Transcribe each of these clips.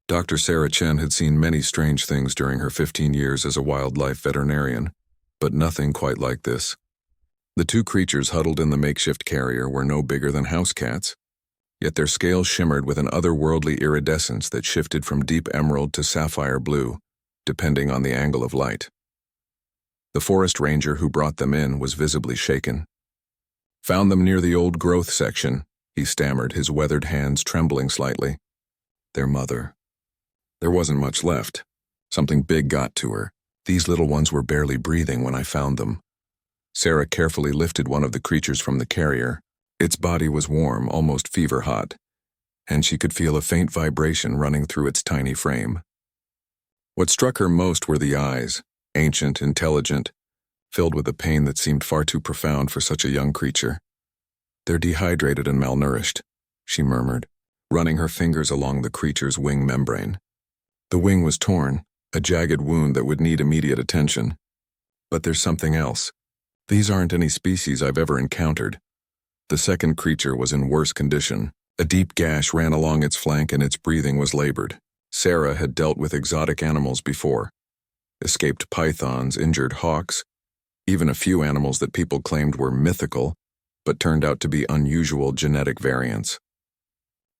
Dr. Sarah Chen had seen many strange things during her 15 years as a wildlife veterinarian, but nothing quite like this. The two creatures huddled in the makeshift carrier were no bigger than house cats, yet their scales shimmered with an otherworldly iridescence that shifted from deep emerald to sapphire blue, depending on the angle of light. The forest ranger who brought them in was visibly shaken. "Found them near the old growth section," he stammered, his weathered hands trembling slightly. Their mother. There wasn't much left. Something big got to her. These little ones were barely breathing when I found them. Sarah carefully lifted one of the creatures from the carrier. Its body was warm, almost fever-hot, and she could feel a faint vibration running through its tiny frame. What struck her most were the eyes, ancient, intelligent, filled with a pain that seemed far too profound for such a young creature. "They're dehydrated and malnourished," she murmured, running her fingers along the creature's wing membrane. The wing was torn, a jagged wound that would need immediate attention. But there's something else. These aren't any species I've ever encountered. The second creature was in worse condition. A deep gash ran along its flank and its breathing was labored. Sarah had dealt with exotic animals before. Escaped pythons, injured hawks, even a few animals that people claimed were mythical, but turned out to be unusual genetic variants.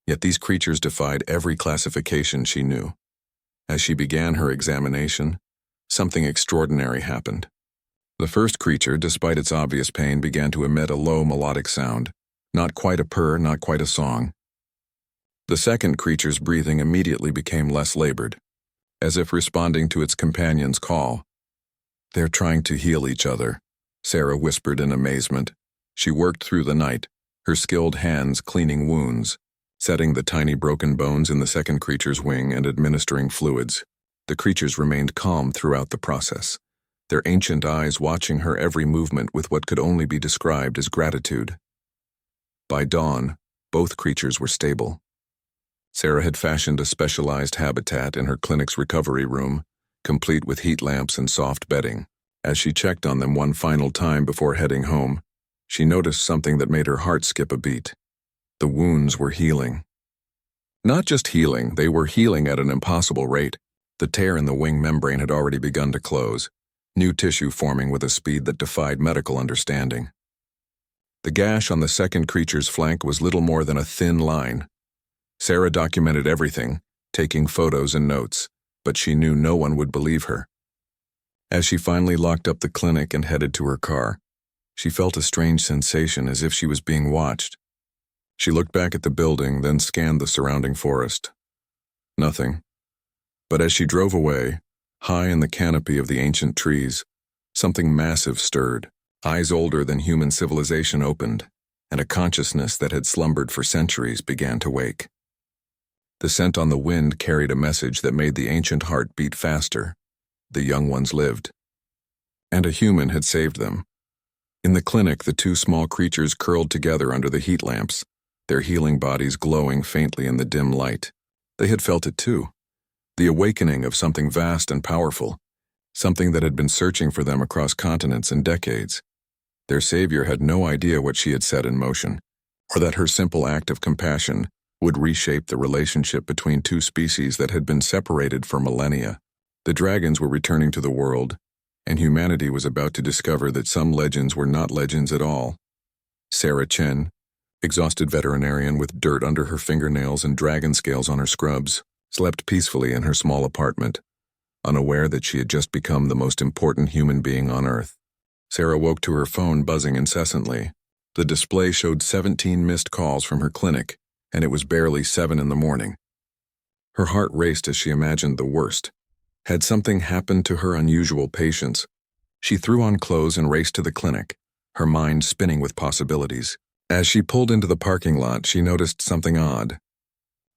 Yet these creatures defied every classification she knew. As she began her examination, something extraordinary happened. The first creature, despite its obvious pain, began to emit a low melodic sound. Not quite a purr, not quite a song. The second creature's breathing immediately became less labored, as if responding to its companion's call. "They're trying to heal each other," Sarah whispered in amazement. She worked through the night, her skilled hands cleaning wounds, setting the tiny broken bones in the second creature's wing and administering fluids. The creatures remained calm throughout the process, their ancient eyes watching her every movement with what could only be described as gratitude. By dawn, both creatures were stable. Sarah had fashioned a specialized habitat in her clinic's recovery room, complete with heat lamps and soft bedding. As she checked on them one final time before heading home, she noticed something that made her heart skip a beat. The wounds were healing. Not just healing, they were healing at an impossible rate. The tear in the wing membrane had already begun to close, new tissue forming with a speed that defied medical understanding. The gash on the second creature's flank was little more than a thin line. Sarah documented everything, taking photos and notes, but she knew no one would believe her. As she finally locked up the clinic and headed to her car, she felt a strange sensation as if she was being watched. She looked back at the building, then scanned the surrounding forest. Nothing. But as she drove away, high in the canopy of the ancient trees, something massive stirred. Eyes older than human civilization opened, and a consciousness that had slumbered for centuries began to wake. The scent on the wind carried a message that made the ancient heart beat faster. The young ones lived. And a human had saved them. In the clinic, the two small creatures curled together under the heat lamps, their healing bodies glowing faintly in the dim light. They had felt it too. The awakening of something vast and powerful, something that had been searching for them across continents and decades. Their savior had no idea what she had set in motion, or that her simple act of compassion would reshape the relationship between two species that had been separated for millennia. The dragons were returning to the world, and humanity was about to discover that some legends were not legends at all. Sarah Chen, exhausted veterinarian with dirt under her fingernails and dragon scales on her scrubs, slept peacefully in her small apartment, unaware that she had just become the most important human being on Earth. Sarah woke to her phone buzzing incessantly. The display showed 17 missed calls from her clinic, and it was barely 7 in the morning. Her heart raced as she imagined the worst. Had something happened to her unusual patients? She threw on clothes and raced to the clinic, her mind spinning with possibilities. As she pulled into the parking lot, she noticed something odd.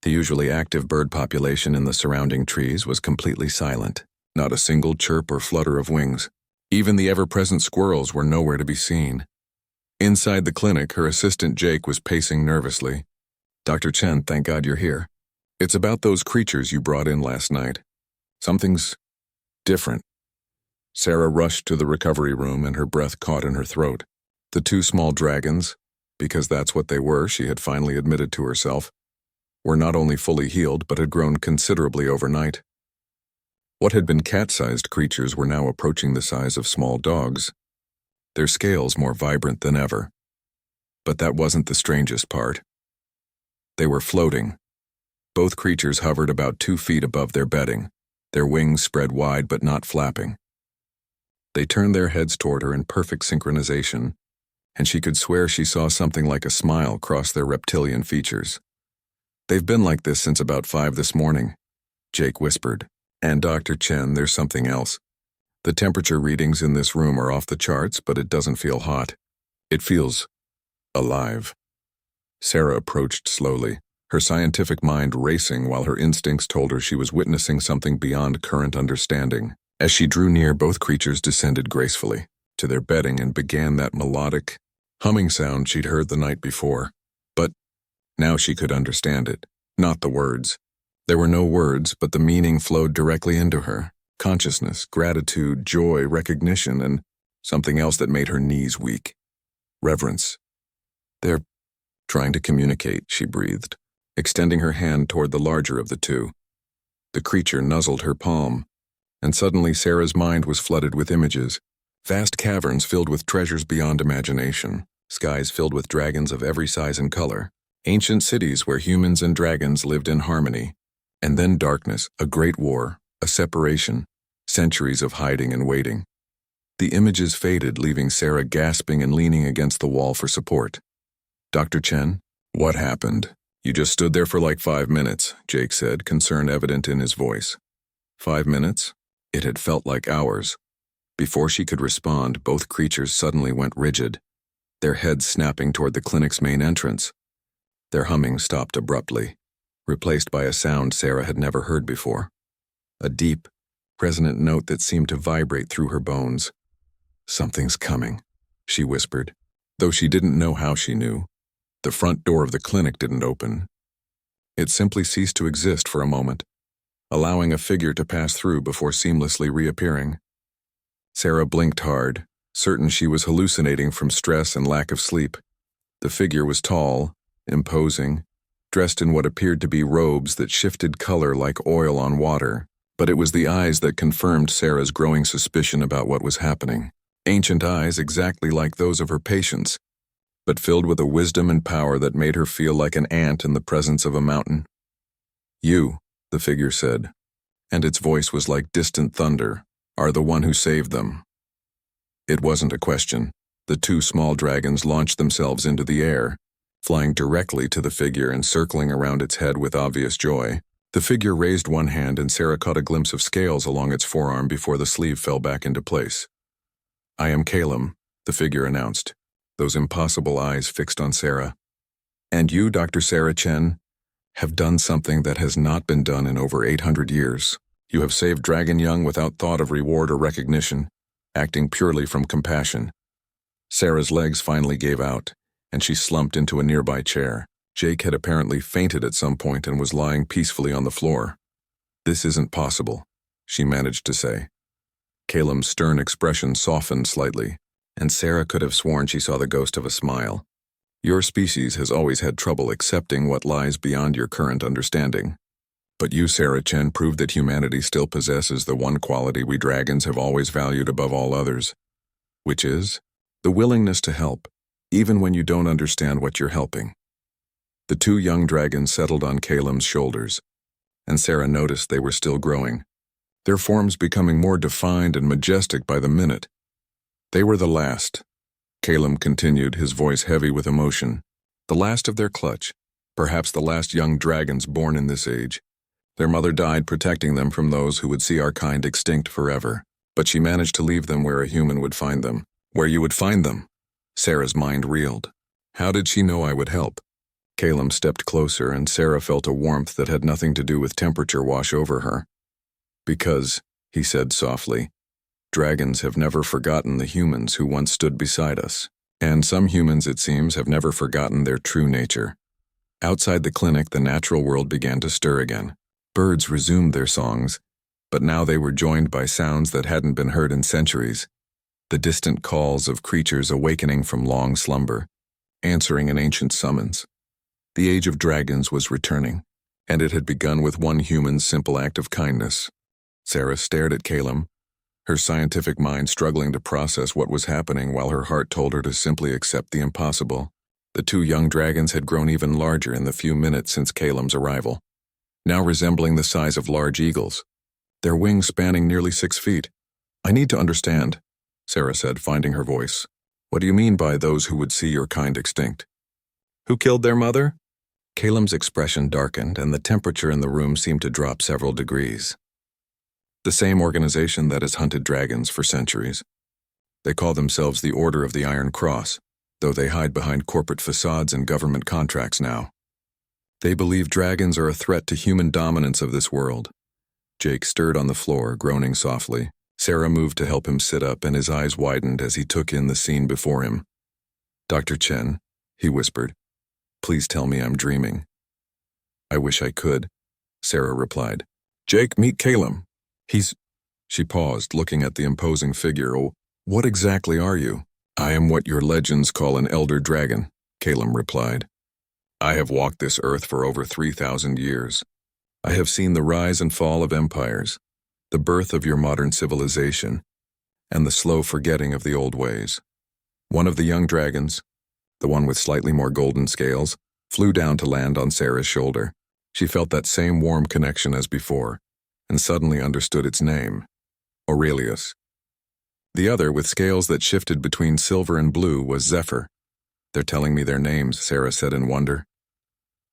The usually active bird population in the surrounding trees was completely silent, not a single chirp or flutter of wings. Even the ever-present squirrels were nowhere to be seen. Inside the clinic, her assistant Jake was pacing nervously. "Dr. Chen, thank God you're here. It's about those creatures you brought in last night. Something's different." Sarah rushed to the recovery room and her breath caught in her throat. The two small dragons, because that's what they were, she had finally admitted to herself, were not only fully healed but had grown considerably overnight. What had been cat-sized creatures were now approaching the size of small dogs, their scales more vibrant than ever. But that wasn't the strangest part. They were floating. Both creatures hovered about 2 feet above their bedding, their wings spread wide but not flapping. They turned their heads toward her in perfect synchronization, and she could swear she saw something like a smile cross their reptilian features. "They've been like this since about 5 this morning," Jake whispered. "And Dr. Chen, there's something else. The temperature readings in this room are off the charts, but it doesn't feel hot. It feels alive." Sarah approached slowly, her scientific mind racing while her instincts told her she was witnessing something beyond current understanding. As she drew near, both creatures descended gracefully to their bedding and began that melodic, humming sound she'd heard the night before. But now she could understand it, not the words. There were no words, but the meaning flowed directly into her. Consciousness, gratitude, joy, recognition, and something else that made her knees weak. Reverence. "They're trying to communicate," she breathed, extending her hand toward the larger of the two. The creature nuzzled her palm, and suddenly Sarah's mind was flooded with images. Vast caverns filled with treasures beyond imagination, skies filled with dragons of every size and color, ancient cities where humans and dragons lived in harmony, and then darkness, a great war, a separation, centuries of hiding and waiting. The images faded, leaving Sarah gasping and leaning against the wall for support. "Dr. Chen, what happened?" "You just stood there for like 5 minutes, Jake said, concern evident in his voice. 5 minutes? It had felt like hours. Before she could respond, both creatures suddenly went rigid, their heads snapping toward the clinic's main entrance. Their humming stopped abruptly, replaced by a sound Sarah had never heard before. A deep, resonant note that seemed to vibrate through her bones. "Something's coming," she whispered, though she didn't know how she knew. The front door of the clinic didn't open. It simply ceased to exist for a moment, allowing a figure to pass through before seamlessly reappearing. Sarah blinked hard, certain she was hallucinating from stress and lack of sleep. The figure was tall, imposing, dressed in what appeared to be robes that shifted color like oil on water, but it was the eyes that confirmed Sarah's growing suspicion about what was happening. Ancient eyes exactly like those of her patients, but filled with a wisdom and power that made her feel like an ant in the presence of a mountain. "You," the figure said, and its voice was like distant thunder, "are the one who saved them." It wasn't a question. The 2 small dragons launched themselves into the air, flying directly to the figure and circling around its head with obvious joy. The figure raised one hand and Sarah caught a glimpse of scales along its forearm before the sleeve fell back into place. "I am Calum," the figure announced, those impossible eyes fixed on Sarah. "And you, Dr. Sarah Chen, have done something that has not been done in over 800 years. You have saved dragon young without thought of reward or recognition, acting purely from compassion." Sarah's legs finally gave out, and she slumped into a nearby chair. Jake had apparently fainted at some point and was lying peacefully on the floor. "This isn't possible," she managed to say. Calum's stern expression softened slightly, and Sarah could have sworn she saw the ghost of a smile. "Your species has always had trouble accepting what lies beyond your current understanding. But you, Sarah Chen, proved that humanity still possesses the one quality we dragons have always valued above all others, which is the willingness to help, even when you don't understand what you're helping." The 2 young dragons settled on Calum's shoulders, and Sarah noticed they were still growing, their forms becoming more defined and majestic by the minute. "They were the last," Calum continued, his voice heavy with emotion. "The last of their clutch, perhaps the last young dragons born in this age. Their mother died protecting them from those who would see our kind extinct forever, but she managed to leave them where a human would find them. Where you would find them." Sarah's mind reeled. How did she know I would help? Calum stepped closer, and Sarah felt a warmth that had nothing to do with temperature wash over her. "Because," he said softly, "dragons have never forgotten the humans who once stood beside us. And some humans, it seems, have never forgotten their true nature." Outside the clinic, the natural world began to stir again. Birds resumed their songs, but now they were joined by sounds that hadn't been heard in centuries. The distant calls of creatures awakening from long slumber, answering an ancient summons. The age of dragons was returning, And it had begun with one human's simple act of kindness. Sarah stared at Calum, her scientific mind struggling to process what was happening while her heart told her to simply accept the impossible. The two young dragons had grown even larger in the few minutes since Calum's arrival, now resembling the size of large eagles, their wings spanning nearly 6 feet. "I need to understand," Sarah said, finding her voice. "What do you mean by those who would see your kind extinct? Who killed their mother?" Calum's expression darkened, and the temperature in the room seemed to drop several degrees. "The same organization that has hunted dragons for centuries. They call themselves the Order of the Iron Cross, though they hide behind corporate facades and government contracts now. They believe dragons are a threat to human dominance of this world." Jake stirred on the floor, groaning softly. Sarah moved to help him sit up, and his eyes widened as he took in the scene before him. "Dr. Chen," he whispered, "please tell me I'm dreaming." "I wish I could," Sarah replied. "Jake, meet Calum. He's—" She paused, looking at the imposing figure. "Oh, what exactly are you?" "I am what your legends call an elder dragon," Calum replied. "I have walked this earth for over 3,000 years. I have seen the rise and fall of empires, the birth of your modern civilization, and the slow forgetting of the old ways." One of the young dragons, the one with slightly more golden scales, flew down to land on Sarah's shoulder. She felt that same warm connection as before, and suddenly understood its name: Aurelius. The other, with scales that shifted between silver and blue, was Zephyr. "They're telling me their names," Sarah said in wonder.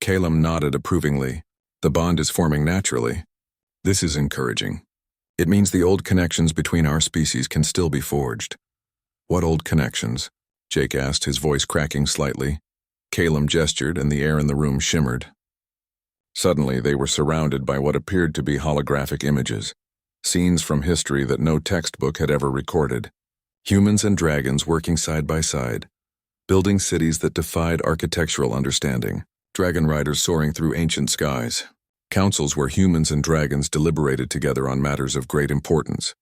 Calum nodded approvingly. "The bond is forming naturally. This is encouraging. It means the old connections between our species can still be forged." "What old connections?" Jake asked, his voice cracking slightly. Calum gestured, and the air in the room shimmered. Suddenly, they were surrounded by what appeared to be holographic images, scenes from history that no textbook had ever recorded. Humans and dragons working side by side, building cities that defied architectural understanding, dragon riders soaring through ancient skies, councils where humans and dragons deliberated together on matters of great importance.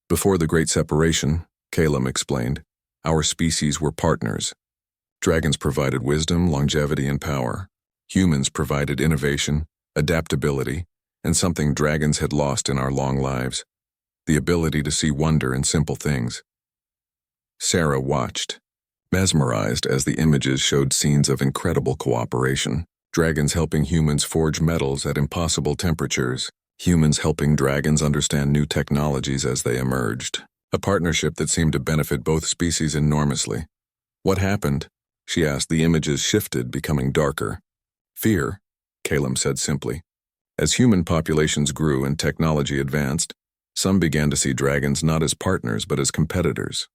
"Before the Great Separation," Calum explained, "our species were partners. Dragons provided wisdom, longevity, and power. Humans provided innovation, adaptability, and something dragons had lost in our long lives: the ability to see wonder in simple things." Sarah watched, mesmerized as the images showed scenes of incredible cooperation. Dragons helping humans forge metals at impossible temperatures, humans helping dragons understand new technologies as they emerged. A partnership that seemed to benefit both species enormously. "What happened?" she asked. The images shifted, becoming darker. "Fear," Calum said simply. "As human populations grew and technology advanced, some began to see dragons not as partners but as competitors.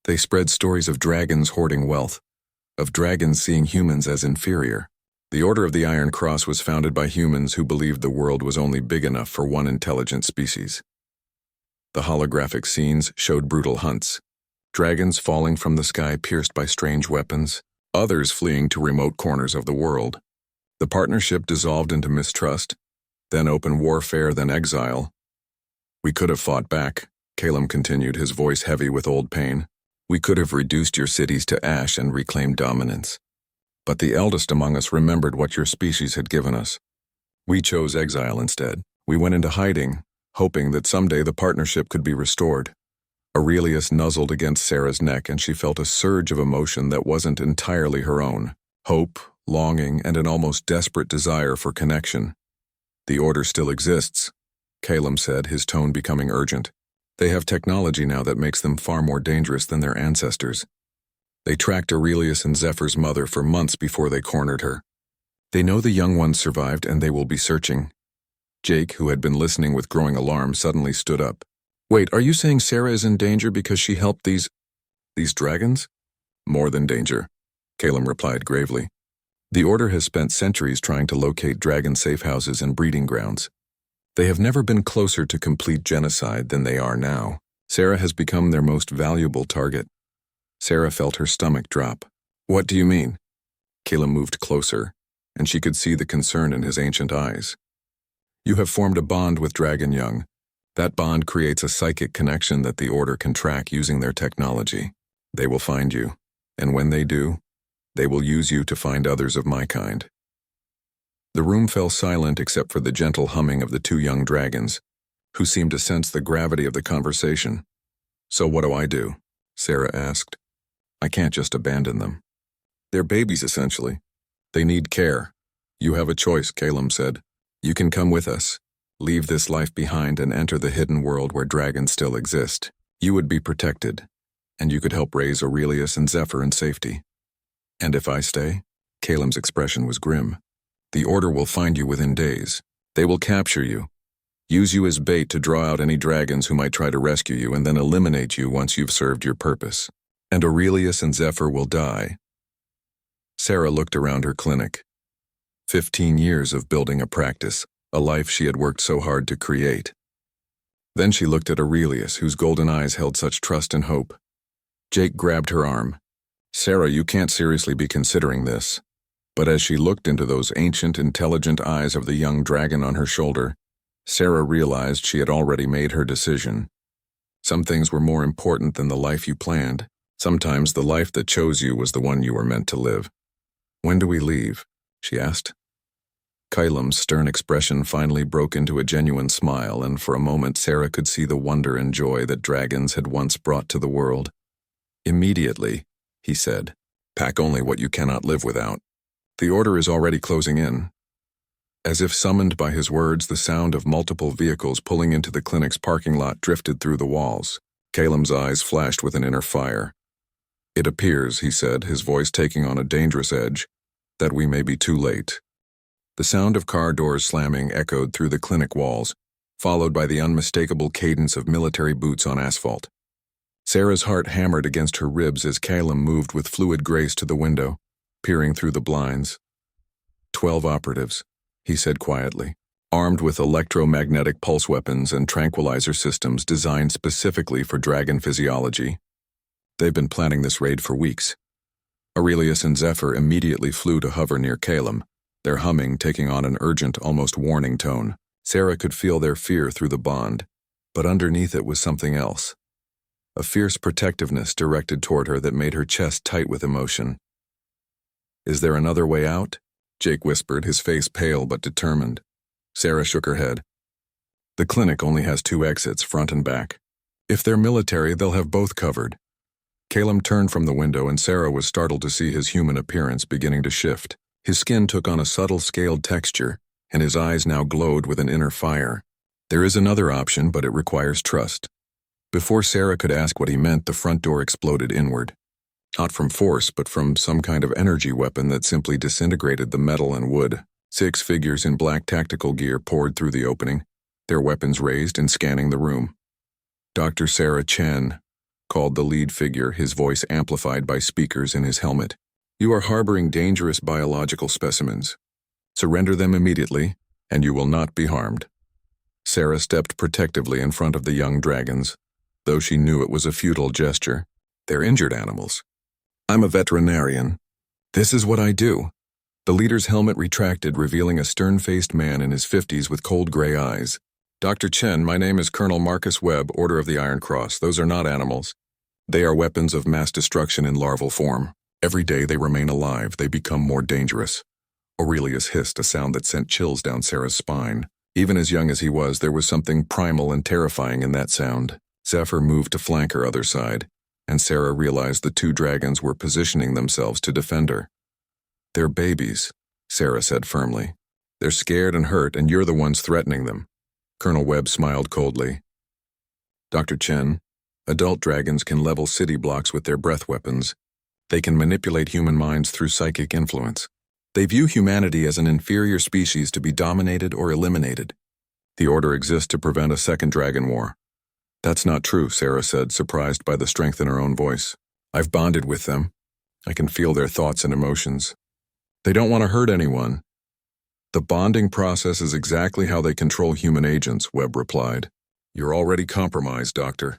They spread stories of dragons hoarding wealth, of dragons seeing humans as inferior. The Order of the Iron Cross was founded by humans who believed the world was only big enough for one intelligent species." The holographic scenes showed brutal hunts, dragons falling from the sky pierced by strange weapons, others fleeing to remote corners of the world. The partnership dissolved into mistrust, then open warfare, then exile. "We could have fought back," Calum continued, his voice heavy with old pain. "We could have reduced your cities to ash and reclaimed dominance. But the eldest among us remembered what your species had given us. We chose exile instead. We went into hiding, hoping that someday the partnership could be restored." Aurelius nuzzled against Sarah's neck, and she felt a surge of emotion that wasn't entirely her own: hope, longing, and an almost desperate desire for connection. "The Order still exists," Calum said, his tone becoming urgent. "They have technology now that makes them far more dangerous than their ancestors. They tracked Aurelius and Zephyr's mother for months before they cornered her. They know the young ones survived, and they will be searching." Jake, who had been listening with growing alarm, suddenly stood up. "Wait, are you saying Sarah is in danger because she helped these dragons?" "More than danger," Calum replied gravely. "The Order has spent centuries trying to locate dragon safe houses and breeding grounds. They have never been closer to complete genocide than they are now. Sarah has become their most valuable target." Sarah felt her stomach drop. "What do you mean?" Calum moved closer, and she could see the concern in his ancient eyes. "You have formed a bond with Dragon Young. That bond creates a psychic connection that the Order can track using their technology. They will find you, and when they do, they will use you to find others of my kind." The room fell silent except for the gentle humming of the two young dragons, who seemed to sense the gravity of the conversation. "So what do I do?" Sarah asked. "I can't just abandon them. They're babies, essentially. They need care." "You have a choice," Calum said. "You can come with us, leave this life behind and enter the hidden world where dragons still exist. You would be protected, and you could help raise Aurelius and Zephyr in safety." "And if I stay?" Calum's expression was grim. "The Order will find you within days. They will capture you, use you as bait to draw out any dragons who might try to rescue you, and then eliminate you once you've served your purpose. And Aurelius and Zephyr will die." Sarah looked around her clinic. 15 years of building a practice, a life she had worked so hard to create. Then she looked at Aurelius, whose golden eyes held such trust and hope. Jake grabbed her arm. "Sarah, you can't seriously be considering this." But as she looked into those ancient, intelligent eyes of the young dragon on her shoulder, Sarah realized she had already made her decision. Some things were more important than the life you planned. Sometimes the life that chose you was the one you were meant to live. "When do we leave?" she asked. Calum's stern expression finally broke into a genuine smile, and for a moment Sarah could see the wonder and joy that dragons had once brought to the world. "Immediately," he said. "Pack only what you cannot live without. The Order is already closing in." As if summoned by his words, the sound of multiple vehicles pulling into the clinic's parking lot drifted through the walls. Calum's eyes flashed with an inner fire. "It appears," he said, his voice taking on a dangerous edge, "that we may be too late." The sound of car doors slamming echoed through the clinic walls, followed by the unmistakable cadence of military boots on asphalt. Sarah's heart hammered against her ribs as Calum moved with fluid grace to the window, peering through the blinds. 12 operatives, he said quietly, armed with electromagnetic pulse weapons and tranquilizer systems designed specifically for dragon physiology. They've been planning this raid for weeks. Aurelius and Zephyr immediately flew to hover near Calum, their humming taking on an urgent, almost warning tone. Sarah could feel their fear through the bond, but underneath it was something else. A fierce protectiveness directed toward her that made her chest tight with emotion. "Is there another way out?" Jake whispered, his face pale but determined. Sarah shook her head. "The clinic only has 2 exits, front and back. If they're military, they'll have both covered." Calum turned from the window, and Sarah was startled to see his human appearance beginning to shift. His skin took on a subtle scaled texture, and his eyes now glowed with an inner fire. "There is another option, but it requires trust." Before Sarah could ask what he meant, the front door exploded inward. Not from force, but from some kind of energy weapon that simply disintegrated the metal and wood. 6 figures in black tactical gear poured through the opening, their weapons raised and scanning the room. "Dr. Sarah Chen," called the lead figure, his voice amplified by speakers in his helmet. "You are harboring dangerous biological specimens. Surrender them immediately, and you will not be harmed." Sarah stepped protectively in front of the young dragons, though she knew it was a futile gesture. "They're injured animals. I'm a veterinarian. This is what I do." The leader's helmet retracted, revealing a stern-faced man in his 50s with cold gray eyes. "Dr. Chen, my name is Colonel Marcus Webb, Order of the Iron Cross. Those are not animals. They are weapons of mass destruction in larval form. Every day they remain alive, they become more dangerous." Aurelius hissed, a sound that sent chills down Sarah's spine. Even as young as he was, there was something primal and terrifying in that sound. Zephyr moved to flank her other side, and Sarah realized the 2 dragons were positioning themselves to defend her. "They're babies," Sarah said firmly. "They're scared and hurt, and you're the ones threatening them." Colonel Webb smiled coldly. "Dr. Chen, adult dragons can level city blocks with their breath weapons. They can manipulate human minds through psychic influence. They view humanity as an inferior species to be dominated or eliminated. The Order exists to prevent a second dragon war." "That's not true," Sarah said, surprised by the strength in her own voice. "I've bonded with them. I can feel their thoughts and emotions. They don't want to hurt anyone." "The bonding process is exactly how they control human agents," Webb replied. "You're already compromised, Doctor.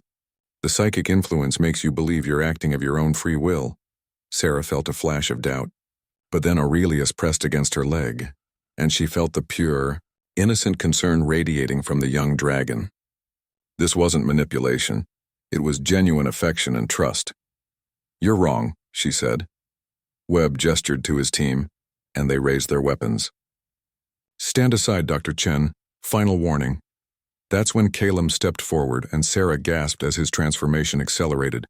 The psychic influence makes you believe you're acting of your own free will." Sarah felt a flash of doubt. But then Aurelius pressed against her leg, and she felt the pure, innocent concern radiating from the young dragon. This wasn't manipulation. It was genuine affection and trust. "You're wrong," she said. Webb gestured to his team, and they raised their weapons. Stand aside, Dr. Chen. Final warning. That's when Calum stepped forward and Sarah gasped as his transformation accelerated.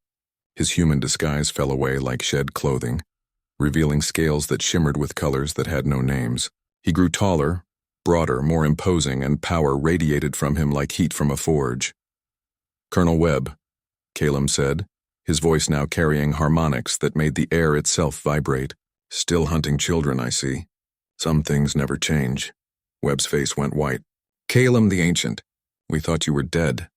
His human disguise fell away like shed clothing, revealing scales that shimmered with colors that had no names. He grew taller, broader, more imposing, and power radiated from him like heat from a forge. Colonel Webb, Calum said, his voice now carrying harmonics that made the air itself vibrate. Still hunting children, I see. Some things never change. Webb's face went white. Calum the Ancient, we thought you were dead.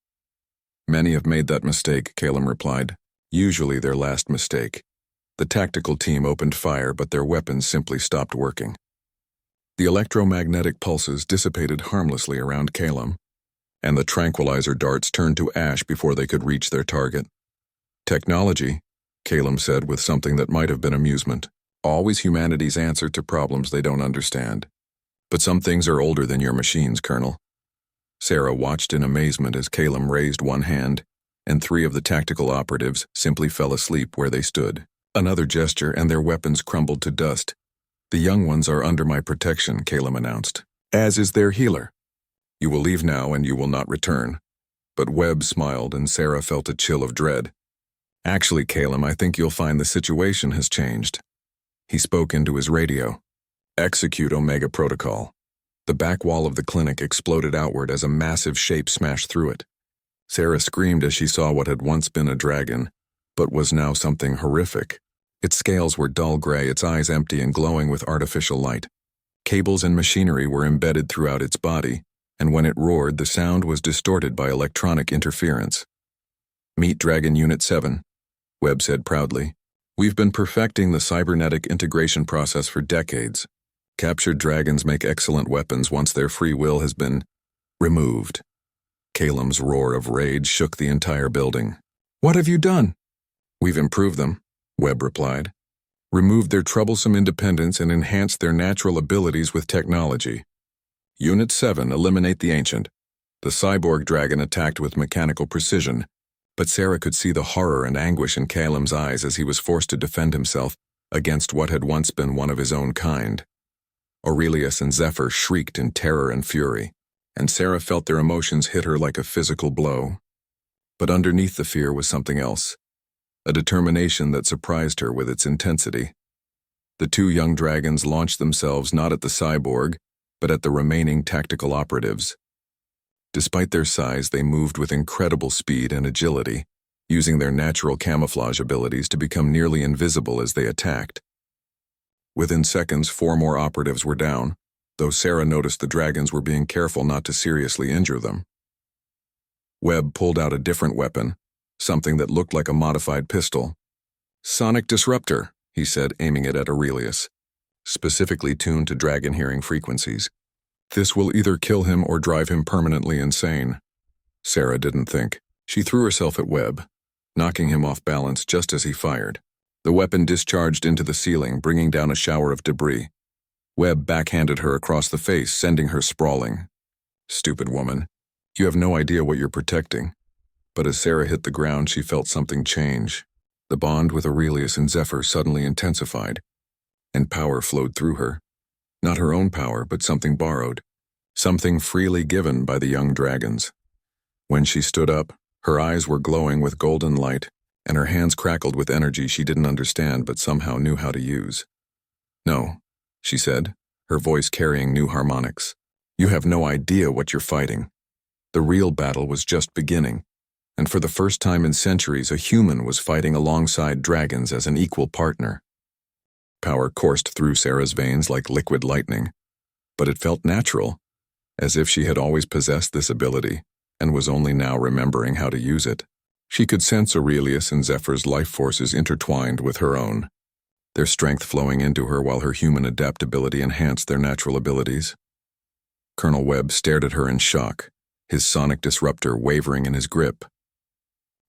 Many have made that mistake, Calum replied. Usually their last mistake. The tactical team opened fire, but their weapons simply stopped working. The electromagnetic pulses dissipated harmlessly around Calum, and the tranquilizer darts turned to ash before they could reach their target. Technology, Calum said with something that might have been amusement. Always humanity's answer to problems they don't understand. But some things are older than your machines, Colonel. Sarah watched in amazement as Calum raised one hand, and 3 of the tactical operatives simply fell asleep where they stood. Another gesture and their weapons crumbled to dust. The young ones are under my protection, Calum announced, as is their healer. You will leave now and you will not return. But Webb smiled and Sarah felt a chill of dread. Actually, Calum, I think you'll find the situation has changed. He spoke into his radio. Execute Omega Protocol. The back wall of the clinic exploded outward as a massive shape smashed through it. Sarah screamed as she saw what had once been a dragon, but was now something horrific. Its scales were dull gray, its eyes empty and glowing with artificial light. Cables and machinery were embedded throughout its body, and when it roared, the sound was distorted by electronic interference. Meet Dragon Unit 7, Webb said proudly. We've been perfecting the cybernetic integration process for decades. Captured dragons make excellent weapons once their free will has been removed. Calum's roar of rage shook the entire building. What have you done? We've improved them, Webb replied. Removed their troublesome independence and enhanced their natural abilities with technology. Unit 7, eliminate the Ancient. The cyborg dragon attacked with mechanical precision, but Sarah could see the horror and anguish in Calum's eyes as he was forced to defend himself against what had once been one of his own kind. Aurelius and Zephyr shrieked in terror and fury, and Sarah felt their emotions hit her like a physical blow. But underneath the fear was something else, a determination that surprised her with its intensity. The 2 young dragons launched themselves not at the cyborg, but at the remaining tactical operatives. Despite their size, they moved with incredible speed and agility, using their natural camouflage abilities to become nearly invisible as they attacked. Within seconds, 4 more operatives were down, though Sarah noticed the dragons were being careful not to seriously injure them. Webb pulled out a different weapon, something that looked like a modified pistol. Sonic Disruptor, he said, aiming it at Aurelius, specifically tuned to dragon-hearing frequencies. This will either kill him or drive him permanently insane. Sarah didn't think. She threw herself at Webb, knocking him off balance just as he fired. The weapon discharged into the ceiling, bringing down a shower of debris. Webb backhanded her across the face, sending her sprawling. Stupid woman. You have no idea what you're protecting. But as Sarah hit the ground, she felt something change. The bond with Aurelius and Zephyr suddenly intensified, and power flowed through her. Not her own power, but something borrowed. Something freely given by the young dragons. When she stood up, her eyes were glowing with golden light, and her hands crackled with energy she didn't understand but somehow knew how to use. No, she said, her voice carrying new harmonics. You have no idea what you're fighting. The real battle was just beginning, and for the first time in centuries, a human was fighting alongside dragons as an equal partner. Power coursed through Sarah's veins like liquid lightning, but it felt natural, as if she had always possessed this ability and was only now remembering how to use it. She could sense Aurelius and Zephyr's life forces intertwined with her own, their strength flowing into her while her human adaptability enhanced their natural abilities. Colonel Webb stared at her in shock, his sonic disruptor wavering in his grip.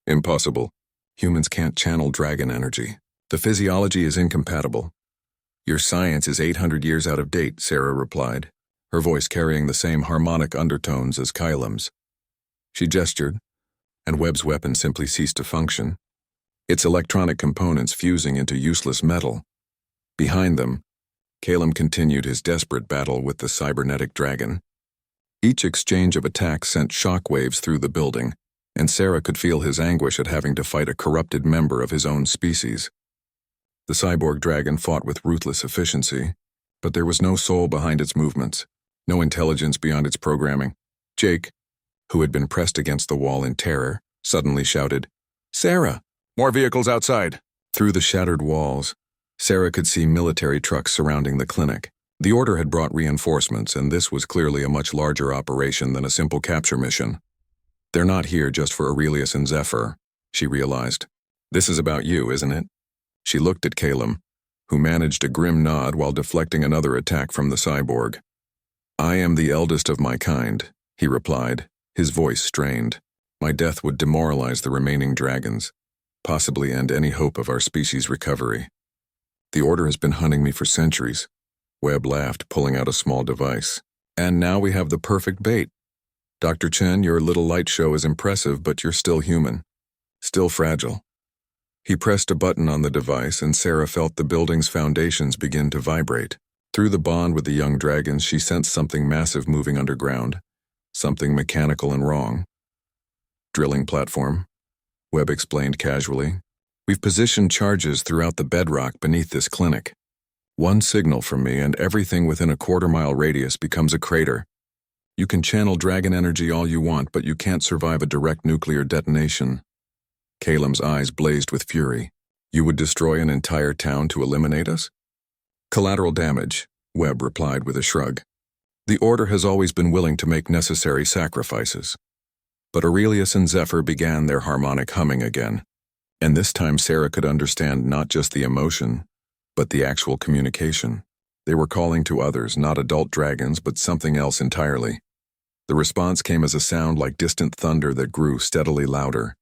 Impossible. Humans can't channel dragon energy. The physiology is incompatible. Your science is 800 years out of date, Sarah replied, her voice carrying the same harmonic undertones as Calum's. She gestured, and Webb's weapon simply ceased to function, its electronic components fusing into useless metal. Behind them, Calum continued his desperate battle with the cybernetic dragon. Each exchange of attacks sent shockwaves through the building, and Sarah could feel his anguish at having to fight a corrupted member of his own species. The cyborg dragon fought with ruthless efficiency, but there was no soul behind its movements, no intelligence beyond its programming. Jake, who had been pressed against the wall in terror, suddenly shouted, "Sarah! More vehicles outside!" Through the shattered walls, Sarah could see military trucks surrounding the clinic. The order had brought reinforcements, and this was clearly a much larger operation than a simple capture mission. "They're not here just for Aurelius and Zephyr," she realized. "This is about you, isn't it?" She looked at Calum, who managed a grim nod while deflecting another attack from the cyborg. "I am the eldest of my kind," he replied, his voice strained. "My death would demoralize the remaining dragons, possibly end any hope of our species' recovery. The Order has been hunting me for centuries." Webb laughed, pulling out a small device. "And now we have the perfect bait. Dr. Chen, your little light show is impressive, but you're still human. Still fragile." He pressed a button on the device, and Sarah felt the building's foundations begin to vibrate. Through the bond with the young dragons, she sensed something massive moving underground, something mechanical and wrong. "Drilling platform," Webb explained casually. "We've positioned charges throughout the bedrock beneath this clinic. One signal from me and everything within a quarter-mile radius becomes a crater. You can channel dragon energy all you want, but you can't survive a direct nuclear detonation." Calum's eyes blazed with fury. "You would destroy an entire town to eliminate us?" "Collateral damage," Webb replied with a shrug. "The Order has always been willing to make necessary sacrifices." But Aurelius and Zephyr began their harmonic humming again. And this time Sarah could understand not just the emotion, but the actual communication. They were calling to others, not adult dragons, but something else entirely. The response came as a sound like distant thunder that grew steadily louder.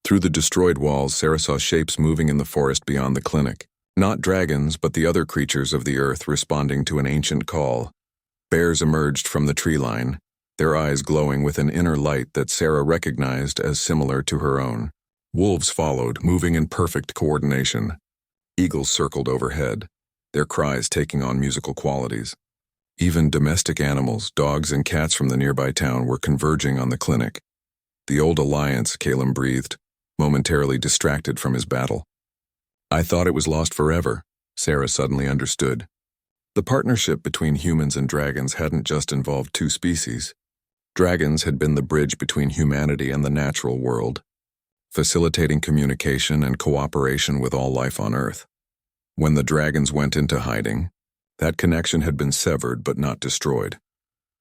Through the destroyed walls, Sarah saw shapes moving in the forest beyond the clinic. Not dragons, but the other creatures of the earth responding to an ancient call. Bears emerged from the tree line, their eyes glowing with an inner light that Sarah recognized as similar to her own. Wolves followed, moving in perfect coordination. Eagles circled overhead, their cries taking on musical qualities. Even domestic animals, dogs and cats from the nearby town, were converging on the clinic. The old alliance, Calum breathed, momentarily distracted from his battle. "I thought it was lost forever," Sarah suddenly understood. The partnership between humans and dragons hadn't just involved two species. Dragons had been the bridge between humanity and the natural world, facilitating communication and cooperation with all life on Earth. When the dragons went into hiding, that connection had been severed but not destroyed.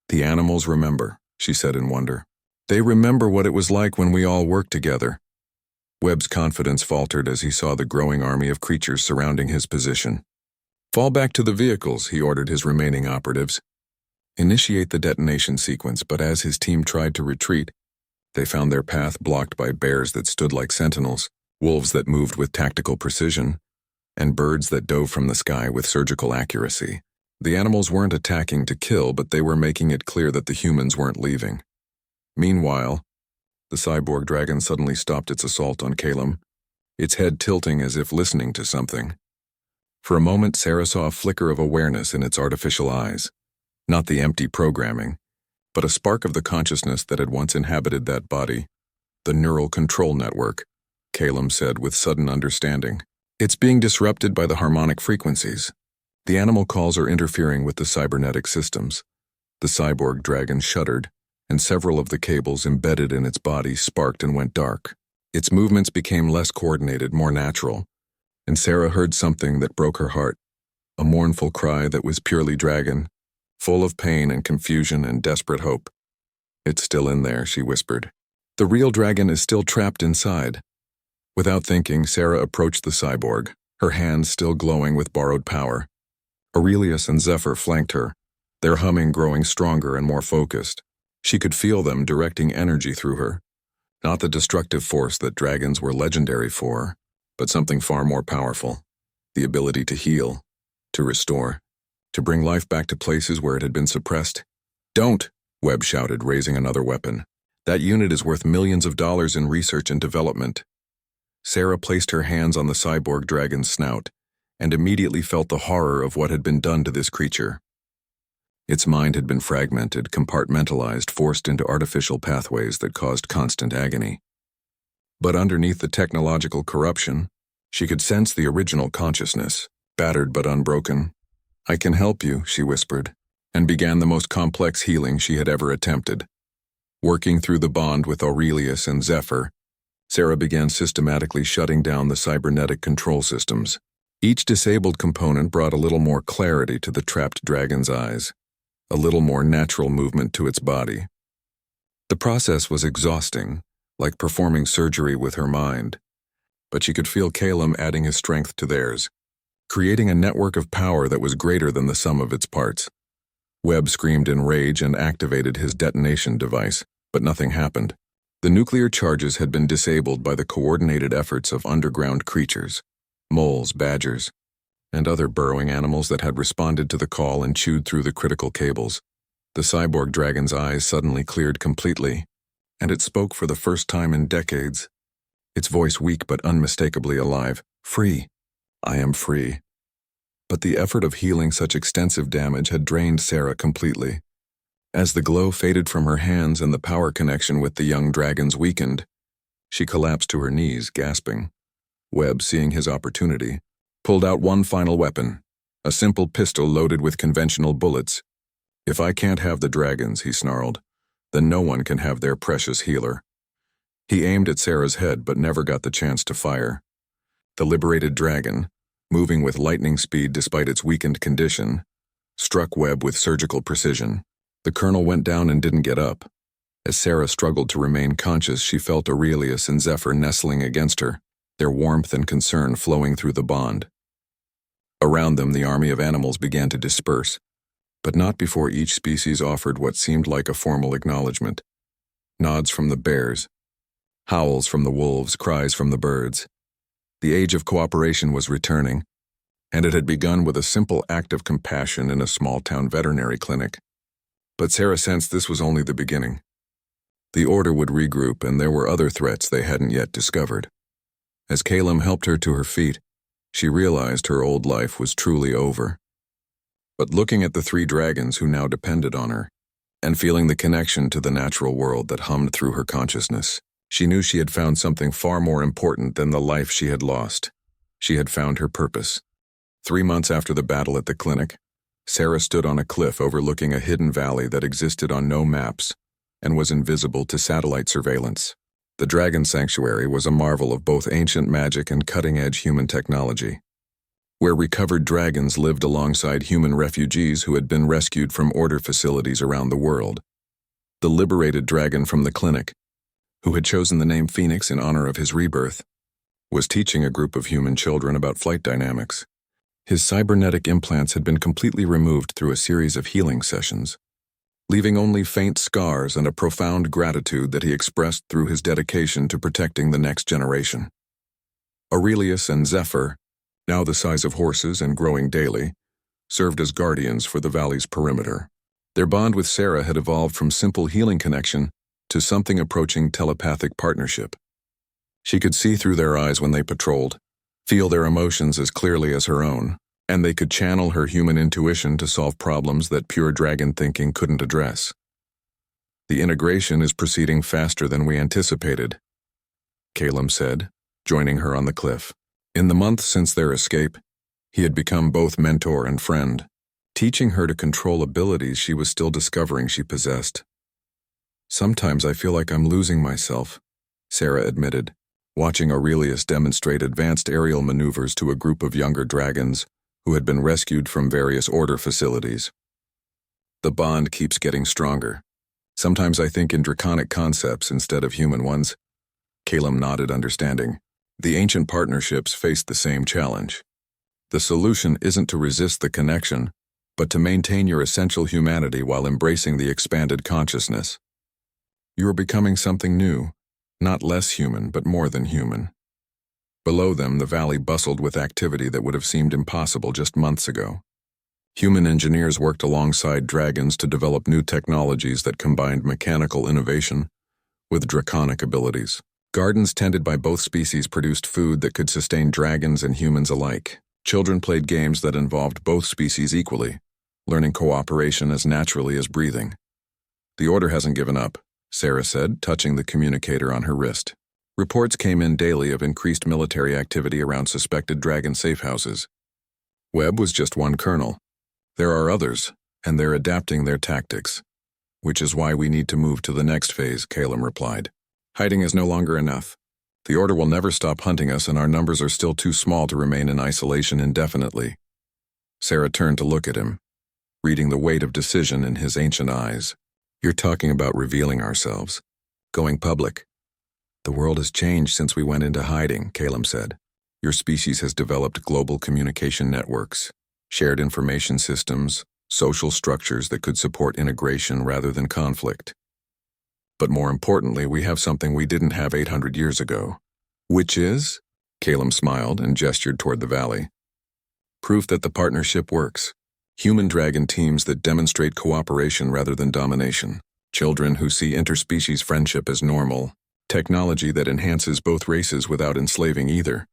"The animals remember," she said in wonder. "They remember what it was like when we all worked together." Webb's confidence faltered as he saw the growing army of creatures surrounding his position. "Fall back to the vehicles," he ordered his remaining operatives. "Initiate the detonation sequence," but as his team tried to retreat, they found their path blocked by bears that stood like sentinels, wolves that moved with tactical precision, and birds that dove from the sky with surgical accuracy. The animals weren't attacking to kill, but they were making it clear that the humans weren't leaving. Meanwhile, the cyborg dragon suddenly stopped its assault on Calum, its head tilting as if listening to something. For a moment, Sarah saw a flicker of awareness in its artificial eyes. Not the empty programming, but a spark of the consciousness that had once inhabited that body. "The neural control network," Calum said with sudden understanding. "It's being disrupted by the harmonic frequencies. The animal calls are interfering with the cybernetic systems." The cyborg dragon shuddered, and several of the cables embedded in its body sparked and went dark. Its movements became less coordinated, more natural, and Sarah heard something that broke her heart, a mournful cry that was purely dragon, full of pain and confusion and desperate hope. "It's still in there," she whispered. "The real dragon is still trapped inside." Without thinking, Sarah approached the cyborg, her hands still glowing with borrowed power. Aurelius and Zephyr flanked her, their humming growing stronger and more focused. She could feel them directing energy through her, not the destructive force that dragons were legendary for, but something far more powerful, the ability to heal, to restore, to bring life back to places where it had been suppressed. "Don't!" Webb shouted, raising another weapon. "That unit is worth millions of dollars in research and development." Sarah placed her hands on the cyborg dragon's snout, and immediately felt the horror of what had been done to this creature. Its mind had been fragmented, compartmentalized, forced into artificial pathways that caused constant agony. But underneath the technological corruption, she could sense the original consciousness, battered but unbroken. "I can help you," she whispered, and began the most complex healing she had ever attempted. Working through the bond with Aurelius and Zephyr, Sarah began systematically shutting down the cybernetic control systems. Each disabled component brought a little more clarity to the trapped dragon's eyes, a little more natural movement to its body. The process was exhausting, like performing surgery with her mind, but she could feel Calum adding his strength to theirs, creating a network of power that was greater than the sum of its parts. Webb screamed in rage and activated his detonation device, but nothing happened. The nuclear charges had been disabled by the coordinated efforts of underground creatures, moles, badgers, and other burrowing animals that had responded to the call and chewed through the critical cables. The cyborg dragon's eyes suddenly cleared completely, and it spoke for the first time in decades, its voice weak but unmistakably alive. "Free. I am free." But the effort of healing such extensive damage had drained Sarah completely. As the glow faded from her hands and the power connection with the young dragons weakened, she collapsed to her knees, gasping. Webb, seeing his opportunity, pulled out one final weapon, a simple pistol loaded with conventional bullets. "If I can't have the dragons," he snarled, "then no one can have their precious healer." He aimed at Sarah's head but never got the chance to fire. The liberated dragon, moving with lightning speed despite its weakened condition, struck Webb with surgical precision. The colonel went down and didn't get up. As Sarah struggled to remain conscious, she felt Aurelius and Zephyr nestling against her, their warmth and concern flowing through the bond. Around them, the army of animals began to disperse, but not before each species offered what seemed like a formal acknowledgement. Nods from the bears, howls from the wolves, cries from the birds. The age of cooperation was returning, and it had begun with a simple act of compassion in a small-town veterinary clinic. But Sarah sensed this was only the beginning. The Order would regroup, and there were other threats they hadn't yet discovered. As Calum helped her to her feet, she realized her old life was truly over. But looking at the three dragons who now depended on her, and feeling the connection to the natural world that hummed through her consciousness, she knew she had found something far more important than the life she had lost. She had found her purpose. 3 months after the battle at the clinic, Sarah stood on a cliff overlooking a hidden valley that existed on no maps and was invisible to satellite surveillance. The Dragon Sanctuary was a marvel of both ancient magic and cutting-edge human technology, where recovered dragons lived alongside human refugees who had been rescued from Order facilities around the world. The liberated dragon from the clinic, who had chosen the name Phoenix in honor of his rebirth, was teaching a group of human children about flight dynamics. His cybernetic implants had been completely removed through a series of healing sessions, leaving only faint scars and a profound gratitude that he expressed through his dedication to protecting the next generation. Aurelius and Zephyr, now the size of horses and growing daily, served as guardians for the valley's perimeter. Their bond with Sarah had evolved from simple healing connection to something approaching telepathic partnership. She could see through their eyes when they patrolled, feel their emotions as clearly as her own, and they could channel her human intuition to solve problems that pure dragon thinking couldn't address. "The integration is proceeding faster than we anticipated," Calum said, joining her on the cliff. In the months since their escape, he had become both mentor and friend, teaching her to control abilities she was still discovering she possessed. "Sometimes I feel like I'm losing myself," Sarah admitted, watching Aurelius demonstrate advanced aerial maneuvers to a group of younger dragons who had been rescued from various Order facilities. "The bond keeps getting stronger. Sometimes I think in draconic concepts instead of human ones." Calum nodded, understanding. The ancient partnerships faced the same challenge. The solution isn't to resist the connection, but to maintain your essential humanity while embracing the expanded consciousness. You are becoming something new, not less human, but more than human. Below them, the valley bustled with activity that would have seemed impossible just months ago. Human engineers worked alongside dragons to develop new technologies that combined mechanical innovation with draconic abilities. Gardens tended by both species produced food that could sustain dragons and humans alike. Children played games that involved both species equally, learning cooperation as naturally as breathing. The Order hasn't given up, Sarah said, touching the communicator on her wrist. Reports came in daily of increased military activity around suspected dragon safehouses. Webb was just one colonel. There are others, and they're adapting their tactics. Which is why we need to move to the next phase, Calum replied. Hiding is no longer enough. The Order will never stop hunting us, and our numbers are still too small to remain in isolation indefinitely. Sarah turned to look at him, reading the weight of decision in his ancient eyes. You're talking about revealing ourselves, going public. The world has changed since we went into hiding, Calum said. Your species has developed global communication networks, shared information systems, social structures that could support integration rather than conflict. But more importantly, we have something we didn't have 800 years ago. Which is? Calum smiled and gestured toward the valley. Proof that the partnership works. Human-dragon teams that demonstrate cooperation rather than domination. Children who see interspecies friendship as normal. Technology that enhances both races without enslaving either.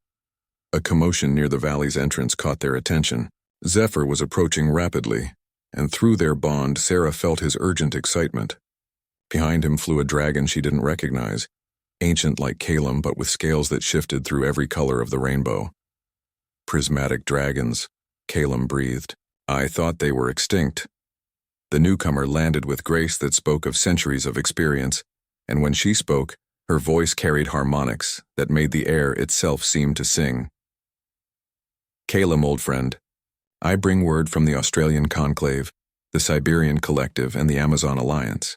A commotion near the valley's entrance caught their attention. Zephyr was approaching rapidly, and through their bond, Sarah felt his urgent excitement. Behind him flew a dragon she didn't recognize, ancient like Calum but with scales that shifted through every color of the rainbow. Prismatic dragons, Calum breathed. I thought they were extinct. The newcomer landed with grace that spoke of centuries of experience, and when she spoke, her voice carried harmonics that made the air itself seem to sing. Calum, old friend, I bring word from the Australian Conclave, the Siberian Collective, and the Amazon Alliance.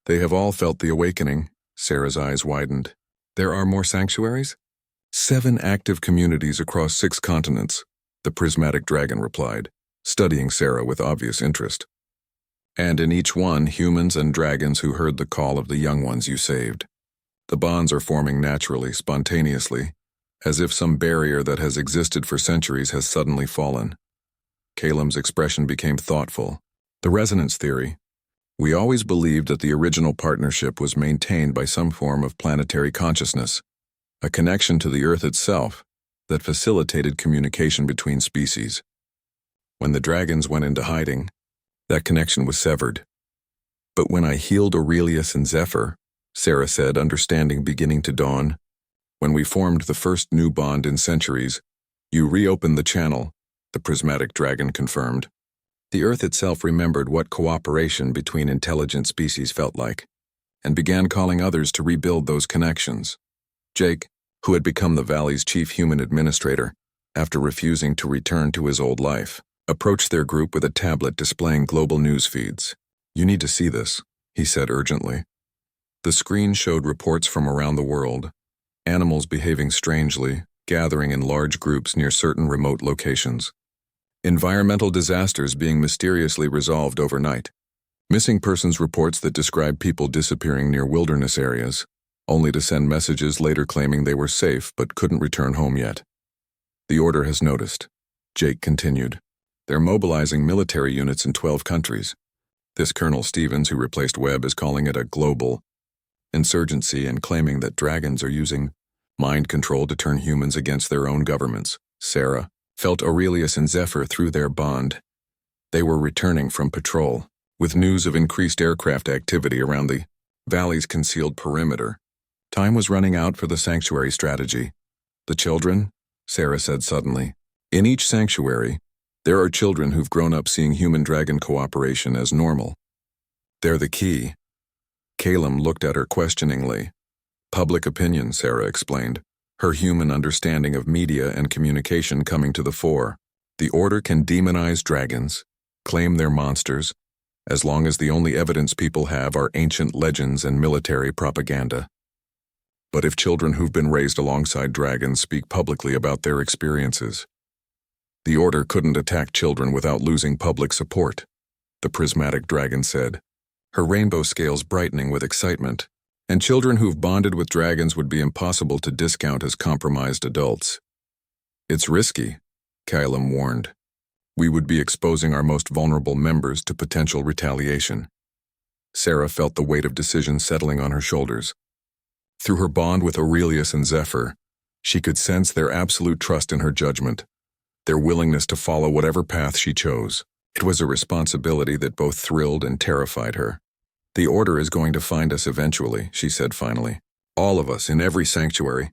They have all felt the awakening. Sarah's eyes widened. There are more sanctuaries? 7 active communities across 6 continents, the prismatic dragon replied, studying Sarah with obvious interest. And in each one, humans and dragons who heard the call of the young ones you saved. The bonds are forming naturally, spontaneously, as if some barrier that has existed for centuries has suddenly fallen. Calum's expression became thoughtful. The resonance theory. We always believed that the original partnership was maintained by some form of planetary consciousness, a connection to the Earth itself that facilitated communication between species. When the dragons went into hiding, that connection was severed. But when I healed Aurelius and Zephyr, Sarah said, understanding beginning to dawn, when we formed the first new bond in centuries, you reopened the channel, the prismatic dragon confirmed. The Earth itself remembered what cooperation between intelligent species felt like, and began calling others to rebuild those connections. Jake, who had become the valley's chief human administrator, after refusing to return to his old life, approached their group with a tablet displaying global news feeds. You need to see this, he said urgently. The screen showed reports from around the world, animals behaving strangely, gathering in large groups near certain remote locations. Environmental disasters being mysteriously resolved overnight. Missing persons reports that described people disappearing near wilderness areas, only to send messages later claiming they were safe but couldn't return home yet. The Order has noticed, Jake continued. They're mobilizing military units in 12 countries. This Colonel Stevens, who replaced Webb, is calling it a global insurgency and claiming that dragons are using mind control to turn humans against their own governments. Sarah felt Aurelius and Zephyr through their bond. They were returning from patrol, with news of increased aircraft activity around the valley's concealed perimeter. Time was running out for the sanctuary strategy. The children? Sarah said suddenly. In each sanctuary, there are children who've grown up seeing human-dragon cooperation as normal. They're the key. Calum looked at her questioningly. Public opinion, Sarah explained, her human understanding of media and communication coming to the fore. The Order can demonize dragons, claim they're monsters, as long as the only evidence people have are ancient legends and military propaganda. But if children who've been raised alongside dragons speak publicly about their experiences, the Order couldn't attack children without losing public support, the prismatic dragon said, her rainbow scales brightening with excitement. And children who've bonded with dragons would be impossible to discount as compromised adults. It's risky, Calum warned. We would be exposing our most vulnerable members to potential retaliation. Sarah felt the weight of decision settling on her shoulders. Through her bond with Aurelius and Zephyr, she could sense their absolute trust in her judgment. their willingness to follow whatever path she chose. It was a responsibility that both thrilled and terrified her. "The Order is going to find us eventually," she said finally. "All of us, in every sanctuary.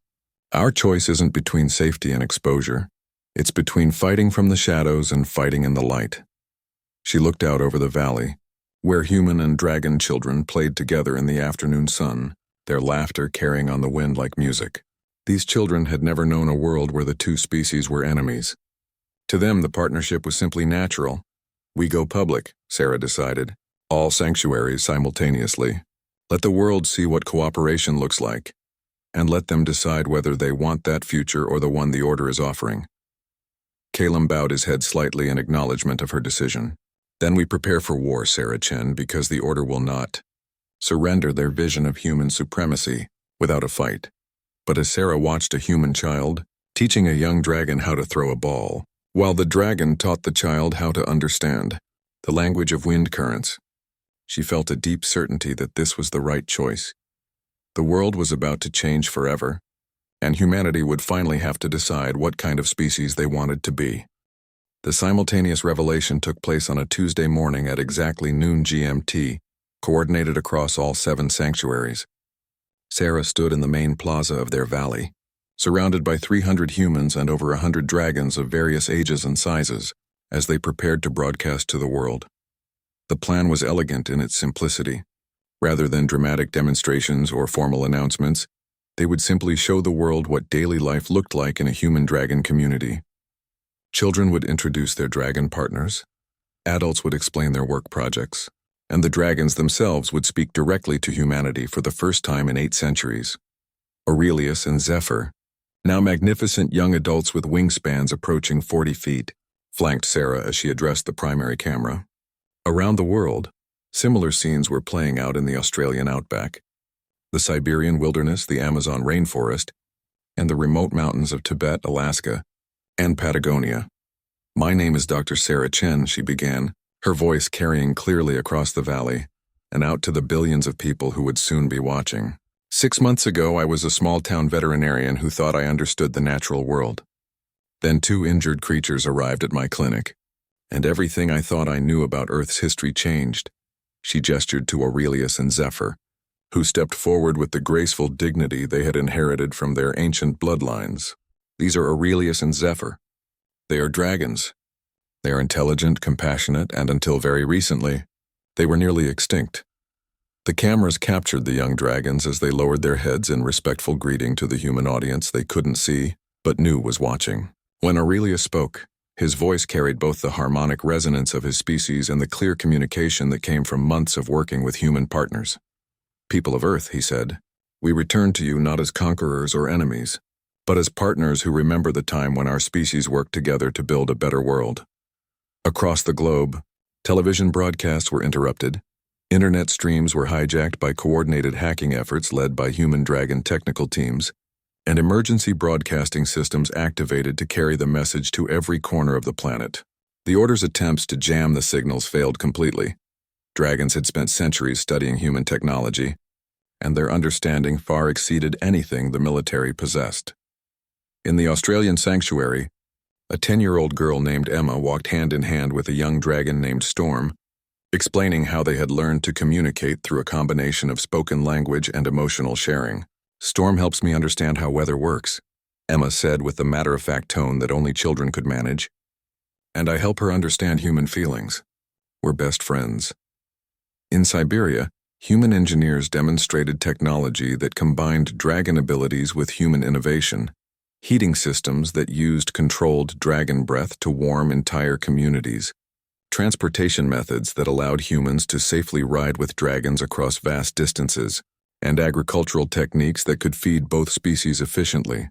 Our choice isn't between safety and exposure. It's between fighting from the shadows and fighting in the light." She looked out over the valley, where human and dragon children played together in the afternoon sun, their laughter carrying on the wind like music. These children had never known a world where the two species were enemies. To them, the partnership was simply natural. "We go public," Sarah decided. "All sanctuaries simultaneously. Let the world see what cooperation looks like, and let them decide whether they want that future or the one the Order is offering." Calum bowed his head slightly in acknowledgement of her decision. "Then we prepare for war, Sarah Chen, because the Order will not surrender their vision of human supremacy without a fight." But as Sarah watched a human child teaching a young dragon how to throw a ball, while the dragon taught the child how to understand the language of wind currents, she felt a deep certainty that this was the right choice. The world was about to change forever, and humanity would finally have to decide what kind of species they wanted to be. The simultaneous revelation took place on a Tuesday morning at exactly noon GMT, coordinated across all 7 sanctuaries. Sarah stood in the main plaza of their valley, surrounded by 300 humans and over 100 dragons of various ages and sizes, as they prepared to broadcast to the world. The plan was elegant in its simplicity. Rather than dramatic demonstrations or formal announcements, they would simply show the world what daily life looked like in a human-dragon community. Children would introduce their dragon partners, adults would explain their work projects, and the dragons themselves would speak directly to humanity for the first time in 8 centuries. Aurelius and Zephyr, now magnificent young adults with wingspans approaching 40 feet, flanked Sarah as she addressed the primary camera. Around the world, similar scenes were playing out in the Australian outback, the Siberian wilderness, the Amazon rainforest, and the remote mountains of Tibet, Alaska, and Patagonia. "My name is Dr. Sarah Chen," she began, her voice carrying clearly across the valley and out to the billions of people who would soon be watching. "6 months ago, I was a small-town veterinarian who thought I understood the natural world. Then 2 injured creatures arrived at my clinic, and everything I thought I knew about Earth's history changed." She gestured to Aurelius and Zephyr, who stepped forward with the graceful dignity they had inherited from their ancient bloodlines. "These are Aurelius and Zephyr. They are dragons. They are intelligent, compassionate, and until very recently, they were nearly extinct." The cameras captured the young dragons as they lowered their heads in respectful greeting to the human audience they couldn't see, but knew was watching. When Aurelius spoke, his voice carried both the harmonic resonance of his species and the clear communication that came from months of working with human partners. "People of Earth," he said, "we return to you not as conquerors or enemies, but as partners who remember the time when our species worked together to build a better world." Across the globe, television broadcasts were interrupted, internet streams were hijacked by coordinated hacking efforts led by human dragon technical teams, and emergency broadcasting systems activated to carry the message to every corner of the planet. The Order's attempts to jam the signals failed completely. Dragons had spent centuries studying human technology, and their understanding far exceeded anything the military possessed. In the Australian sanctuary, a 10-year-old girl named Emma walked hand in hand with a young dragon named Storm, explaining how they had learned to communicate through a combination of spoken language and emotional sharing. "Storm helps me understand how weather works," Emma said with the matter-of-fact tone that only children could manage. "And I help her understand human feelings. We're best friends." In Siberia, human engineers demonstrated technology that combined dragon abilities with human innovation, heating systems that used controlled dragon breath to warm entire communities, transportation methods that allowed humans to safely ride with dragons across vast distances, and agricultural techniques that could feed both species efficiently.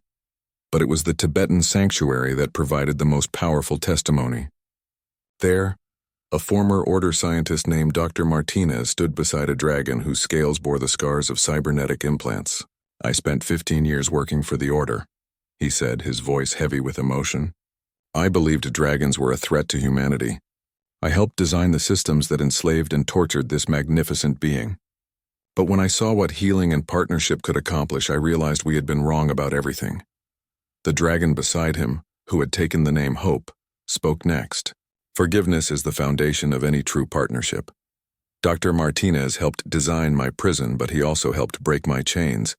But it was the Tibetan sanctuary that provided the most powerful testimony. There, a former Order scientist named Dr. Martinez stood beside a dragon whose scales bore the scars of cybernetic implants. "I spent 15 years working for the Order," he said, his voice heavy with emotion. "I believed dragons were a threat to humanity. I helped design the systems that enslaved and tortured this magnificent being. But when I saw what healing and partnership could accomplish, I realized we had been wrong about everything." The dragon beside him, who had taken the name Hope, spoke next. Forgiveness is the foundation of any true partnership. Dr. Martinez helped design my prison, but he also helped break my chains.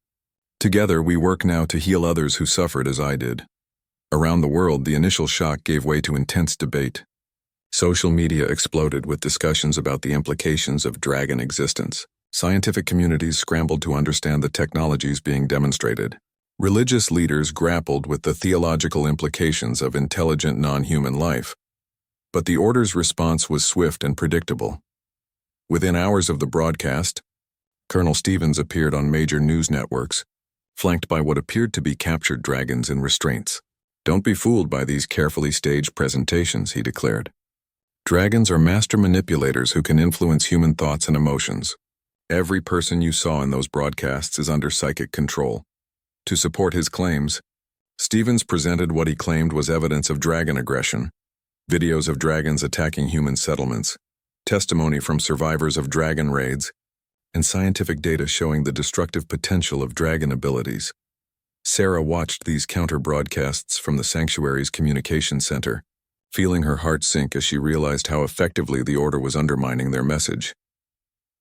Together, we work now to heal others who suffered as I did. Around the world, the initial shock gave way to intense debate. Social media exploded with discussions about the implications of dragon existence. Scientific communities scrambled to understand the technologies being demonstrated. Religious leaders grappled with the theological implications of intelligent non-human life. But the Order's response was swift and predictable. Within hours of the broadcast, Colonel Stevens appeared on major news networks, flanked by what appeared to be captured dragons in restraints. "Don't be fooled by these carefully staged presentations," he declared. "Dragons are master manipulators who can influence human thoughts and emotions. Every person you saw in those broadcasts is under psychic control." To support his claims, Stevens presented what he claimed was evidence of dragon aggression: videos of dragons attacking human settlements, testimony from survivors of dragon raids, and scientific data showing the destructive potential of dragon abilities. Sarah watched these counter-broadcasts from the sanctuary's communication center, feeling her heart sink as she realized how effectively the Order was undermining their message.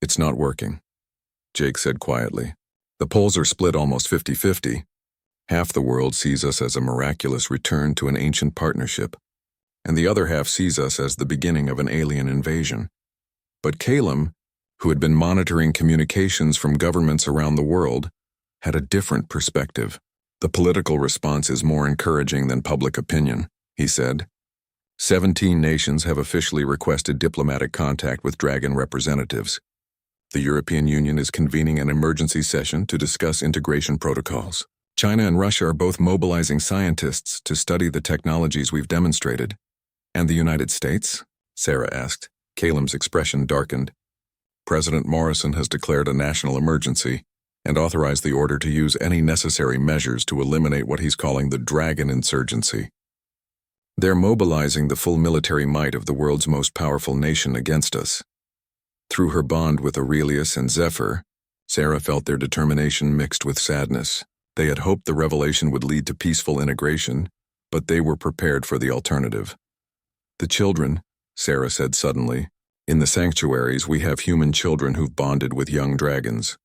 "It's not working," Jake said quietly. "The polls are split almost 50-50. Half the world sees us as a miraculous return to an ancient partnership, and the other half sees us as the beginning of an alien invasion." But Calum, who had been monitoring communications from governments around the world, had a different perspective. "The political response is more encouraging than public opinion," he said. 17 nations have officially requested diplomatic contact with dragon representatives. The European Union is convening an emergency session to discuss integration protocols. China and Russia are both mobilizing scientists to study the technologies we've demonstrated. "And the United States?" Sarah asked. Calum's expression darkened. "President Morrison has declared a national emergency and authorized the Order to use any necessary measures to eliminate what he's calling the dragon insurgency. They're mobilizing the full military might of the world's most powerful nation against us." Through her bond with Aurelius and Zephyr, Sarah felt their determination mixed with sadness. They had hoped the revelation would lead to peaceful integration, but they were prepared for the alternative. "The children," Sarah said suddenly, "in the sanctuaries we have human children who've bonded with young dragons.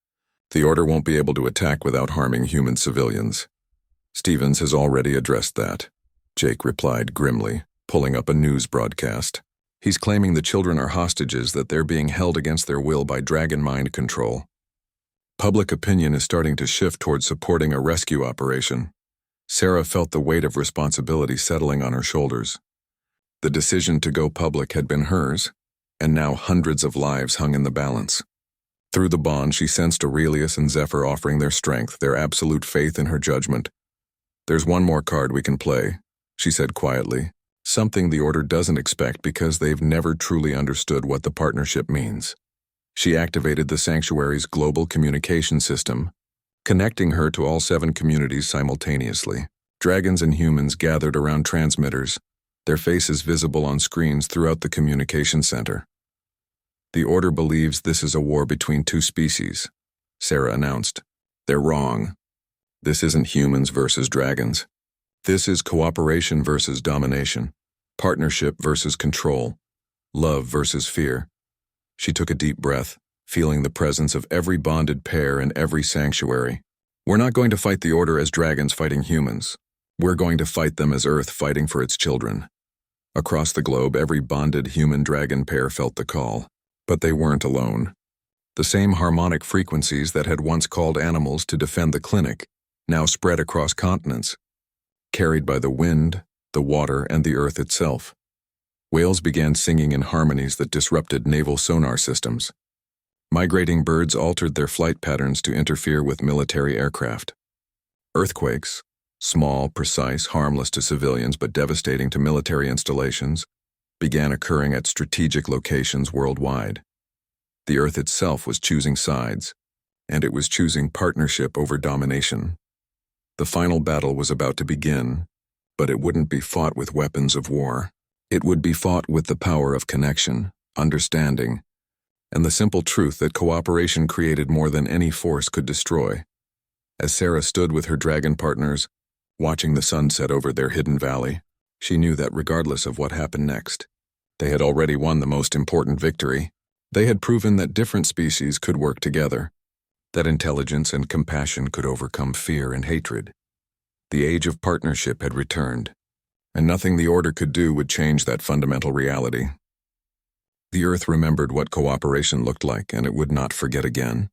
The Order won't be able to attack without harming human civilians. Stevens has already addressed that," Jake replied grimly, pulling up a news broadcast. "He's claiming the children are hostages, that they're being held against their will by dragon mind control." Public opinion is starting to shift towards supporting a rescue operation. Sarah felt the weight of responsibility settling on her shoulders. The decision to go public had been hers, and now hundreds of lives hung in the balance. Through the bond, she sensed Aurelius and Zephyr offering their strength, their absolute faith in her judgment. "There's one more card we can play," she said quietly. "Something the Order doesn't expect because they've never truly understood what the partnership means." She activated the sanctuary's global communication system, connecting her to all 7 communities simultaneously. Dragons and humans gathered around transmitters, their faces visible on screens throughout the communication center. "The Order believes this is a war between 2 species," Sarah announced. "They're wrong. This isn't humans versus dragons. This is cooperation versus domination, partnership versus control, love versus fear." She took a deep breath, feeling the presence of every bonded pair in every sanctuary. "We're not going to fight the Order as dragons fighting humans. We're going to fight them as Earth fighting for its children." Across the globe, every bonded human-dragon pair felt the call. But they weren't alone. The same harmonic frequencies that had once called animals to defend the clinic now spread across continents, carried by the wind, the water, and the Earth itself. Whales began singing in harmonies that disrupted naval sonar systems. Migrating birds altered their flight patterns to interfere with military aircraft. Earthquakes, small, precise, harmless to civilians but devastating to military installations, began occurring at strategic locations worldwide. The Earth itself was choosing sides, and it was choosing partnership over domination. The final battle was about to begin, but it wouldn't be fought with weapons of war. It would be fought with the power of connection, understanding, and the simple truth that cooperation created more than any force could destroy. As Sarah stood with her dragon partners, watching the sun set over their hidden valley, She knew that regardless of what happened next, they had already won the most important victory. They had proven that different species could work together, that intelligence and compassion could overcome fear and hatred. The age of partnership had returned, and nothing the Order could do would change that fundamental reality. The Earth remembered what cooperation looked like, and it would not forget again.